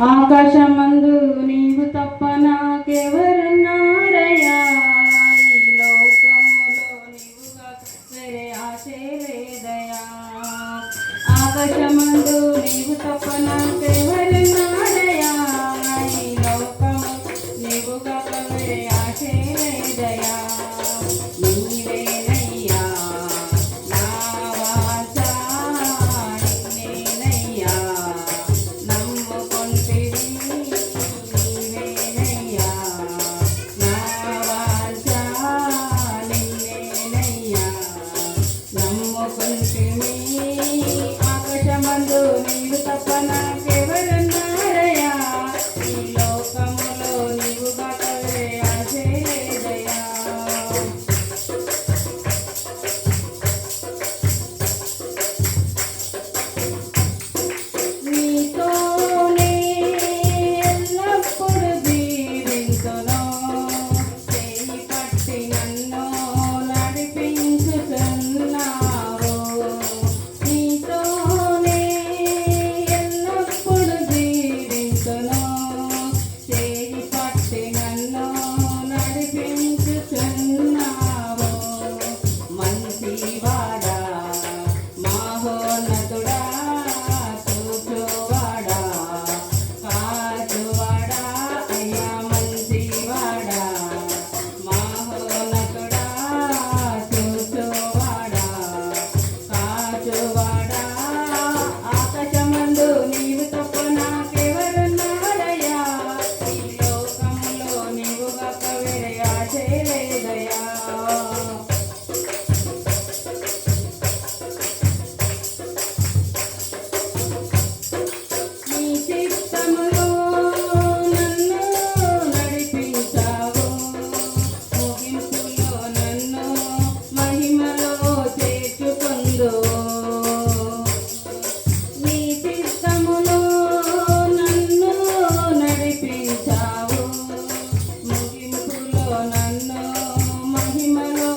ఆకాశమందు నీవు తప్ప నాకెవరున్నారయ్యా, ఈ లోకములో నీవుగా వేరే ఆశే లేదయ్యా. ఆకాశమందు నీవు తప్ప నాకెవరున్నారయ్యా, ఈ లోకము నీవుగా వేరే ఆశే లేదయ్యా. నీవేనయ్యా నా వాంఛ, నిన్నేనయ్యా నమ్ముకొంటిని. నీవేనయ్యా నా వాంఛ, నిన్నేనయ్యా నమ్ముకొంటిని. ఆకాశమందు నీవు తప్ప నాకెవరున్నారయ్యా, ఈ లోకములో నీవు గాక వేరే ఆశే లేదయ్యా. నీతోనే ఎల్లప్పుడూ జీవింతును, చేయి పట్టి నన్ను నడిపించుతున్నావు. నీతోనే ఎల్లప్పుడూ జీవింతును, చేయి పట్టి నన్ను నడిపించుతున్నావు. మంచివాడా మహోన్నతుడా, చూచువాడా కాచువాడా, అయ్యా మంచివాడా మహోన్నతుడా, చూచువాడా కాచువాడా. ఆకాశమందు నీవు తప్ప నాకెవరున్నారయ్యా, ఈ లోకములో నీవు గాక వేరే ఆశే లేదయ్యా. నీ చిత్తములో నన్ను నడిపించావు, ముగింపులో నన్ను మహిమలో చేర్చుకుందువు. నీ చిత్తములో నన్ను నడిపించావు, ముగింపులో నన్ను మహిమలో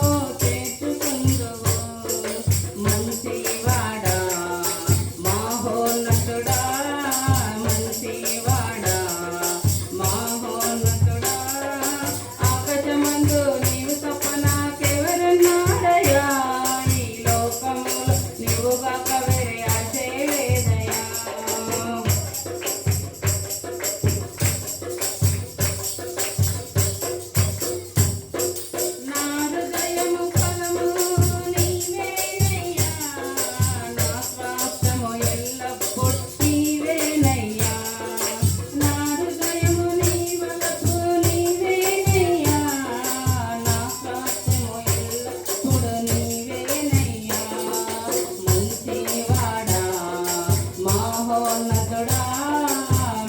చేర్చుకుందువు. మంచివాడా మహోన్నతుడా, మంచివాడా మహోన్నతుడా. ఆకాశమందు నీవు తప్ప నాకెవరున్నారయ్యా, ఈ లోకములో నీవు గాక వేరే ఆశే లేదయ్యా. నా హృదయము ఫలము నీవేనయ్యా, నా స్వాస్థ్యము ఎల్లప్పుడూ నీవేనయ్యా. నా హృదయము నీ వలపు నీవేనయ్యా, నా స్వాస్థ్యము ఎల్లప్పుడూ నీవేనయ్యా. మంచివాడా మహోన్నతుడా,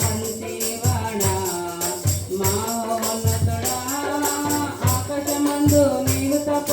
మంచివాడా మహోన్నతుడా. ఆకాశమందు నీవు తప్ప